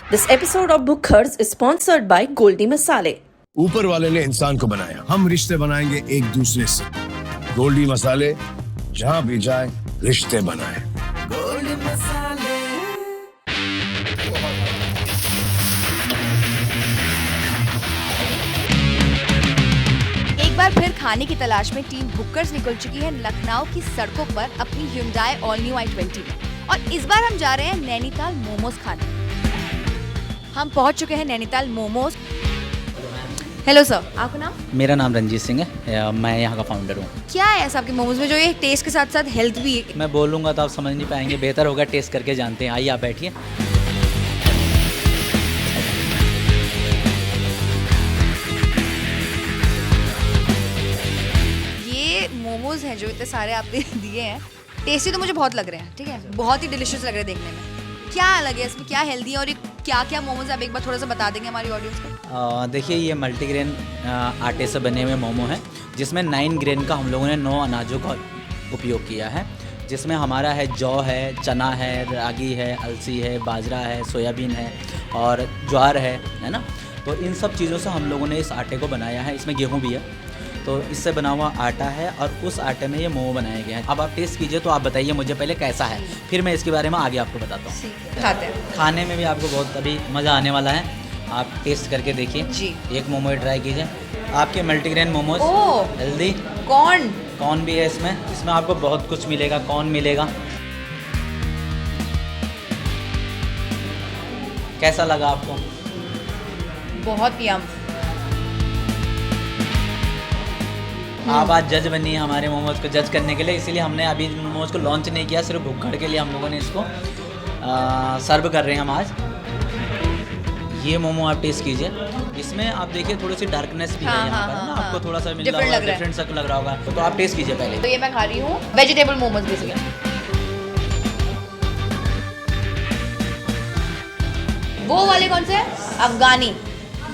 This episode of Bookhers is sponsored by Goldie Masale. ऊपर वाले ने इंसान को बनाया, हम रिश्ते बनाएंगे एक दूसरे से। गोल्डी मसाले, जहाँ भी जाए रिश्ते बनाए। गोल्डी मसाले। एक बार फिर खाने की तलाश में टीम बुकर्स निकल चुकी है लखनऊ की सड़कों पर अपनी Hyundai ऑल न्यू i20 में, और इस बार हम जा रहे हैं नैनीताल मोमोज खाने। हम पहुंच चुके हैं नैनीताल मोमोज। हेलो सर, आपका नाम? मेरा नाम रंजीत सिंह है, मैं यहाँ का फाउंडर हूँ। क्या है ऐसा आपके मोमोज में जो ये टेस्ट के साथ साथ हेल्थ भी है? मैं बोलूँगा तो आप समझ नहीं पाएंगे, बेहतर होगा टेस्ट करके जानते हैं। आइए आप बैठिए। ये मोमोज हैं जो इतने सारे आपने दिए हैं, टेस्टी तो मुझे बहुत लग रहे हैं, ठीक है, बहुत ही डिलीशियस लग रहे हैं देखने में। क्या अलग है इसमें, क्या हेल्दी है, और ये क्या क्या मोमोज आप एक बार थोड़ा सा बता देंगे हमारी ऑडियंस को? देखिए, ये मल्टीग्रेन आटे से बने हुए मोमो हैं, जिसमें 9 ग्रेन का हम लोगों ने 9 अनाजों का उपयोग किया है, जिसमें हमारा है जौ है, चना है, रागी है, अलसी है, बाजरा है, सोयाबीन है और ज्वार है ना। तो इन सब चीज़ों से हम लोगों ने इस आटे को बनाया है। इसमें गेहूँ भी है, तो इससे बना हुआ आटा है और उस आटे में ये मोमो बनाए गए हैं। अब आप टेस्ट कीजिए, तो आप बताइए मुझे पहले कैसा है, फिर मैं इसके बारे में आगे आपको बताता हूँ। खाते हैं। खाने में भी आपको बहुत अभी मज़ा आने वाला है, आप टेस्ट करके देखिए जी। एक मोमो ही ट्राई कीजिए। आपके मल्टीग्रेन मोमोज, हेल्दी कॉर्न भी है इसमें आपको बहुत कुछ मिलेगा, कॉर्न मिलेगा। कैसा लगा आपको? बहुत यम। आप आज जज बनिए हमारे मोमोज को जज करने के लिए, इसीलिए हमने अभी मोमोज को लॉन्च नहीं किया, सिर्फ भुक्खड़ के लिए हम लोगों ने इसको सर्व कर रहे हैं हम आज। ये मोमो आप टेस्ट कीजिए, इसमें आप देखिए थोड़ी सी डार्कनेस भी है यहाँ पर ना, आपको थोड़ा सा मिल रहा होगा, डिफरेंट सा लग रहा होगा, तो आप टेस्ट कीजिए पहले। तो ये मैं खा रही हूँ वेजिटेबल मोमोज बेसिकली। वो वाले कौन से हैं? अफगानी?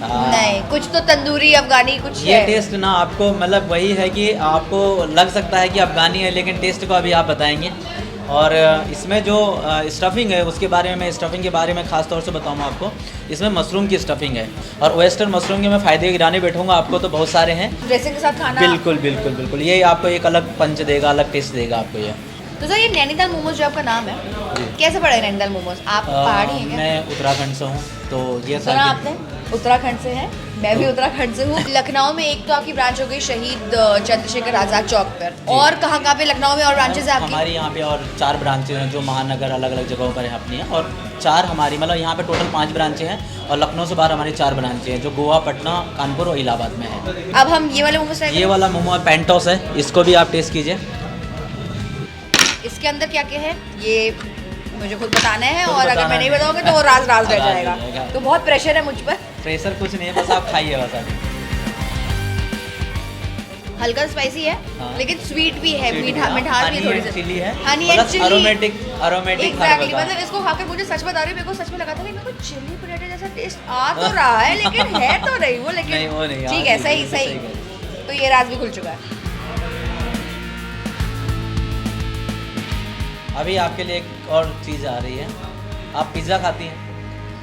नहीं, कुछ तो तंदूरी अफगानी कुछ ये है। टेस्ट ना आपको मतलब वही है कि आपको लग सकता है कि अफगानी है, लेकिन टेस्ट को अभी आप बताएंगे। और इसमें जो स्टफिंग है उसके बारे में, मैं स्टफिंग के बारे में ख़ास तौर से बताऊंगा आपको। इसमें मशरूम की स्टफिंग है, और वेस्टर्न मशरूम के मैं फ़ायदे गिराने बैठूंगा आपको, तो बहुत सारे हैं। ड्रेसिंग के साथ खाना बिल्कुल बिल्कुल बिल्कुल, ये आपको एक अलग पंच देगा, अलग टेस्ट देगा आपको ये। तो सर, ये नैनीताल मोमोज जो आपका नाम है, कैसे पड़ा है नैनीताल मोमोज? आप पहाड़ी हैं क्या? मैं उत्तराखंड से हूँ, तो ये सुना आपने, उत्तराखंड से है, मैं भी उत्तराखंड से हूँ। लखनऊ में एक तो आपकी ब्रांच हो गई शहीद चंद्रशेखर आज़ाद चौक पर, और कहाँ पे लखनऊ में और ब्रांचेस है आपकी? हमारी यहाँ पे और 4 ब्रांचेज हैं जो महानगर अलग अलग जगहों पर है अपनी है, और 4 हमारी मतलब यहाँ पे टोटल 5 ब्रांचें हैं, और लखनऊ से बाहर हमारी 4 ब्रांचें हैं जो गोवा, पटना, कानपुर और इलाहाबाद में है। अब हम ये वाले मोमोज, ये वाला मोमो पेंटोस है, इसको भी आप टेस्ट कीजिए। इसके अंदर क्या क्या है ये मुझे खुद बताना है, और अगर मैं नहीं बताऊंगी तो वो राज रह जाएगा। तो बहुत प्रेशर है मुझ पर। प्रेशर कुछ नहीं है, बस आप खाइए बस अभी। हल्का स्पाइसी है, हाँ। लेकिन स्वीट भी है, मिठास भी थोड़ी सी, चिली है, honey and chilli, aromatic exactly. मतलब इसको खाकर मुझे सच बता रही हूँ, मेरे को सच में लगा था कि मेरे को चिली पोटैटो जैसा टेस्ट आ तो रहा है, लेकिन है तो नहीं वो, लेकिन ठीक है, सही। तो ये राज भी खुल चुका है। अभी आपके लिए एक और चीज़ आ रही है। आप पिज़्ज़ा खाती हैं?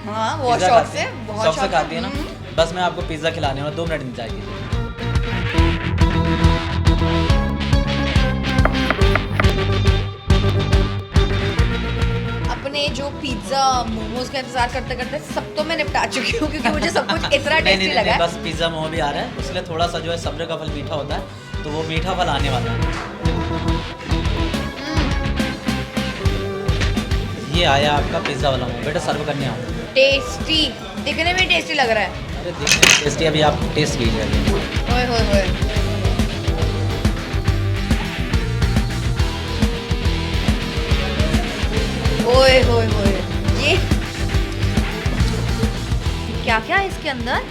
हाँ, बहुत शौक से, बहुत शौक से खाती है ना। बस मैं आपको पिज़्ज़ा खिलाने वाला, 2 मिनट इंतजार कीजिए। अपने जो पिज्जा मोमोज का इंतजार करते करते सब तो मैं निपटा चुकी हूँ, क्योंकि मुझे सब कुछ इतना टेस्टी लगा है। बस पिज़्ज़ा मोमो भी आ रहा है, उसके लिए थोड़ा सा जो है सब्र का फल मीठा होता है, तो वो मीठा फल आने वाला है। ये आया आपका पिज़्ज़ा वाला मोमो, बेटा सर्व करने आओ। टेस्टी, दिखने में टेस्टी लग रहा है। अरे देखिए टेस्टी, अभी आप टेस्ट कीजिए। ओए होए होए, ओए होए होए, ये क्या क्या है इसके अंदर?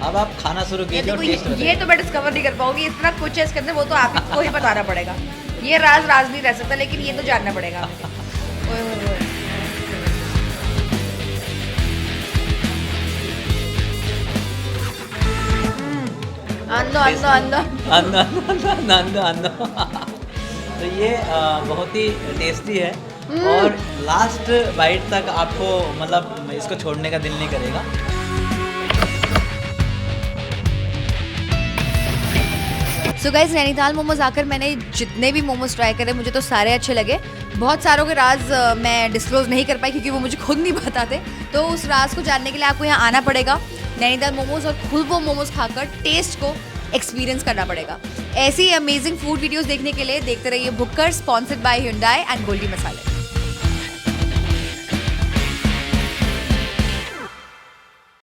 अब आप खाना शुरू ये कीजिए और देखो, टेस्ट ये तो मैं डिस्कवर नहीं कर पाऊंगी, इतना कुछ है इसके अंदर, वो तो आपको ही बताना पड़ेगा। ये राज नहीं रह सकता, लेकिन ये तो जानना पड़ेगा। ओए होए होए, अंदो अंदो अंदो अंदो अंदो अंदो अंदो अंदो। तो ये बहुत ही टेस्टी है, और लास्ट बाइट तक आपको मतलब इसको छोड़ने का दिल नहीं करेगा। सो गाइस, नैनीताल मोमोज आकर मैंने जितने भी मोमोज ट्राई करे मुझे तो सारे अच्छे लगे। बहुत सारों के राज मैं डिस्क्लोज नहीं कर पाई क्योंकि वो मुझे खुद नहीं बताते। तो उस राज को जानने के लिए आपको यहाँ आना पड़ेगा नैनीताल मोमोज, और खुद वो मोमोज खाकर टेस्ट को एक्सपीरियंस करना पड़ेगा। ऐसी अमेजिंग फूड वीडियोस देखने के लिए देखते रहिए भुक्कर, sponsored by Hyundai and Goldie मसाले।